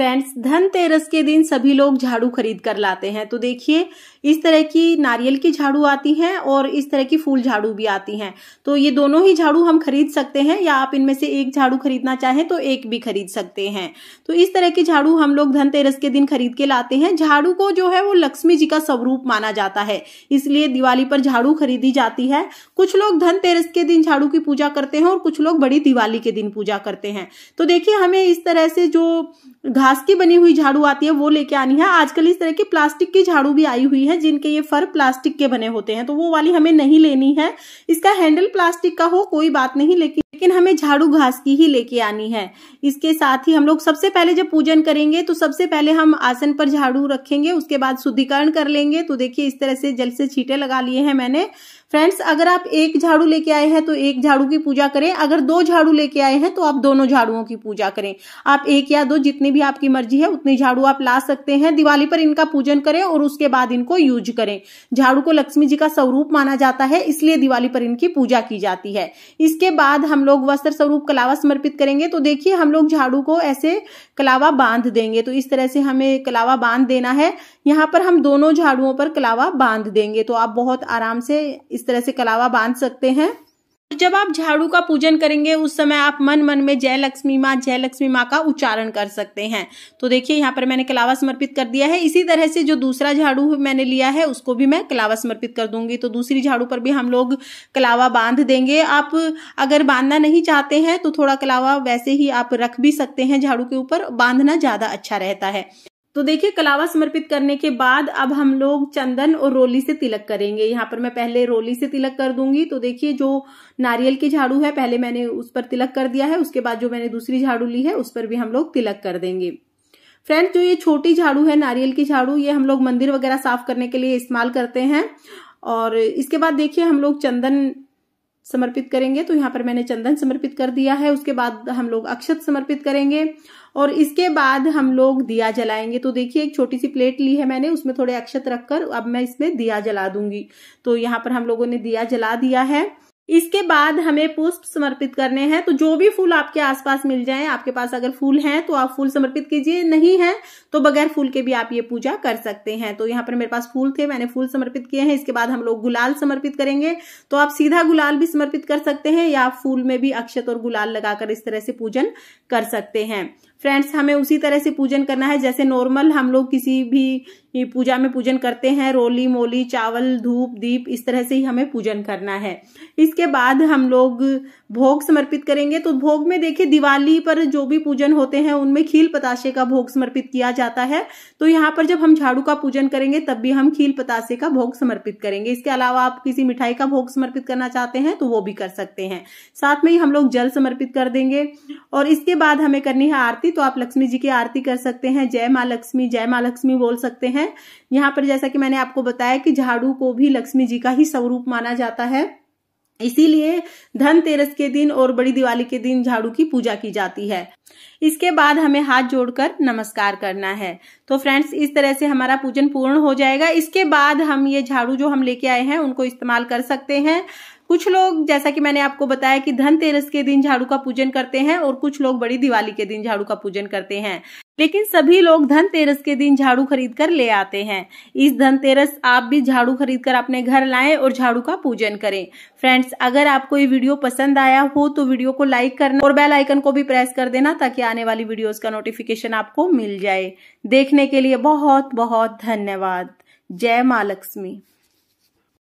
Friends, Dhanteras के दिन सभी लोग झाड़ू खरीद कर लाते हैं। तो देखिए, इस तरह की नारियल की झाड़ू आती हैं और इस तरह की फूल झाड़ू भी आती हैं। तो ये दोनों ही झाड़ू हम खरीद सकते हैं, या आप इनमें से एक झाड़ू खरीदना चाहें तो एक भी खरीद सकते हैं। तो इस तरह की झाड़ू हम लोग धनतेरस के दिन खरीद के लाते हैं। झाड़ू को जो है वो लक्ष्मी जी का स्वरूप माना जाता है, इसलिए दिवाली पर झाड़ू खरीदी जाती है। कुछ लोग धनतेरस के दिन झाड़ू की पूजा करते हैं और कुछ लोग बड़ी दिवाली के दिन पूजा करते हैं। तो देखिए, हमें इस तरह से जो घास की बनी हुई झाड़ू आती है वो लेके आनी है। आजकल इस तरह की प्लास्टिक की झाड़ू भी आई हुई है जिनके ये फर प्लास्टिक के बने होते हैं, तो वो वाली हमें नहीं लेनी है। इसका हैंडल प्लास्टिक का हो कोई बात नहीं, लेकिन हमें झाड़ू घास की ही लेके आनी है। इसके साथ ही हम लोग सबसे पहले जब पूजन करेंगे तो सबसे पहले हम आसन पर झाड़ू रखेंगे, उसके बाद शुद्धिकरण कर लेंगे। तो देखिए, इस तरह से जल से छींटे लगा लिए हैं मैंने। फ्रेंड्स, अगर आप एक झाड़ू लेके आए हैं तो एक झाड़ू की पूजा करें, अगर दो झाड़ू लेके आए हैं तो आप दोनों झाड़ुओं की पूजा करें। आप एक या दो, जितनी भी आपकी मर्जी है उतनी झाड़ू आप ला सकते हैं। दिवाली पर इनका पूजन करें और उसके बाद इनको यूज करें। झाड़ू को लक्ष्मी जी का स्वरूप माना जाता है, इसलिए दिवाली पर इनकी पूजा की जाती है। इसके बाद हम लोग वस्त्र स्वरूप कलावा समर्पित करेंगे। तो देखिए, हम लोग झाड़ू को ऐसे कलावा बांध देंगे। तो इस तरह से हमें कलावा बांध देना है। यहाँ पर हम दोनों झाड़ुओं पर कलावा बांध देंगे, तो आप बहुत आराम से इस तरह से कलावा बांध सकते हैं। जब आप झाड़ू का पूजन करेंगे उस समय आप मन मन में जय लक्ष्मी माँ का उच्चारण कर सकते हैं। तो देखिए, यहाँ पर मैंने कलावा समर्पित कर दिया है। इसी तरह से जो दूसरा झाड़ू मैंने लिया है उसको भी मैं कलावा समर्पित कर दूंगी। तो दूसरी झाड़ू पर भी हम लोग कलावा बांध देंगे। आप अगर बांधना नहीं चाहते हैं तो थोड़ा कलावा वैसे ही आप रख भी सकते हैं झाड़ू के ऊपर, बांधना ज्यादा अच्छा रहता है। तो देखिए, कलावा समर्पित करने के बाद अब हम लोग चंदन और रोली से तिलक करेंगे। यहाँ पर मैं पहले रोली से तिलक कर दूंगी। तो देखिए, जो नारियल की झाड़ू है पहले मैंने उस पर तिलक कर दिया है, उसके बाद जो मैंने दूसरी झाड़ू ली है उस पर भी हम लोग तिलक कर देंगे। फ्रेंड्स, जो ये छोटी झाड़ू है नारियल की झाड़ू, ये हम लोग मंदिर वगैरह साफ करने के लिए इस्तेमाल करते हैं। और इसके बाद देखिए, हम लोग चंदन समर्पित करेंगे। तो यहाँ पर मैंने चंदन समर्पित कर दिया है। उसके बाद हम लोग अक्षत समर्पित करेंगे और इसके बाद हम लोग दिया जलाएंगे। तो देखिए, एक छोटी सी प्लेट ली है मैंने, उसमें थोड़े अक्षत रखकर अब मैं इसमें दिया जला दूंगी। तो यहाँ पर हम लोगों ने दिया जला दिया है। इसके बाद हमें पुष्प समर्पित करने हैं। तो जो भी फूल आपके आसपास मिल जाएं, आपके पास अगर फूल हैं तो आप फूल समर्पित कीजिए, नहीं है तो बगैर फूल के भी आप ये पूजा कर सकते हैं। तो यहाँ पर मेरे पास फूल थे, मैंने फूल समर्पित किए हैं। इसके बाद हम लोग गुलाल समर्पित करेंगे। तो आप सीधा गुलाल भी समर्पित कर सकते हैं या फूल में भी अक्षत और गुलाल लगाकर इस तरह से पूजन कर सकते हैं। फ्रेंड्स, हमें उसी तरह से पूजन करना है जैसे नॉर्मल हम लोग किसी भी पूजा में पूजन करते हैं। रोली मोली चावल धूप दीप इस तरह से ही हमें पूजन करना है। इसके बाद हम लोग भोग समर्पित करेंगे। तो भोग में देखिए, दिवाली पर जो भी पूजन होते हैं उनमें खील पताशे का भोग समर्पित किया जाता है। तो यहाँ पर जब हम झाड़ू का पूजन करेंगे तब भी हम खील पताशे का भोग समर्पित करेंगे। इसके अलावा आप किसी मिठाई का भोग समर्पित करना चाहते हैं तो वो भी कर सकते हैं। साथ में ही हम लोग जल समर्पित कर देंगे। और इसके बाद हमें करनी है आरती। तो आप लक्ष्मी जी की आरती कर सकते हैं, जय माँ लक्ष्मी बोल सकते हैं। यहाँ पर जैसा कि मैंने आपको बताया कि झाड़ू को भी लक्ष्मी जी का ही स्वरूप माना जाता है, इसीलिए धनतेरस के दिन और बड़ी दिवाली के दिन झाड़ू की पूजा की जाती है। इसके बाद हमें हाथ जोड़कर नमस्कार करना है। तो फ्रेंड्स, इस तरह से हमारा पूजन पूर्ण हो जाएगा। इसके बाद हम ये झाड़ू जो हम लेके आए हैं उनको इस्तेमाल कर सकते हैं। कुछ लोग, जैसा कि मैंने आपको बताया कि धनतेरस के दिन झाड़ू का पूजन करते हैं और कुछ लोग बड़ी दिवाली के दिन झाड़ू का पूजन करते हैं, लेकिन सभी लोग धनतेरस के दिन झाड़ू खरीद कर ले आते हैं। इस धनतेरस आप भी झाड़ू खरीद कर अपने घर लाएं और झाड़ू का पूजन करें। फ्रेंड्स, अगर आपको ये वीडियो पसंद आया हो तो वीडियो को लाइक करना और बेल आइकन को भी प्रेस कर देना ताकि आने वाली वीडियोस का नोटिफिकेशन आपको मिल जाए। देखने के लिए बहुत बहुत धन्यवाद। जय माँ लक्ष्मी।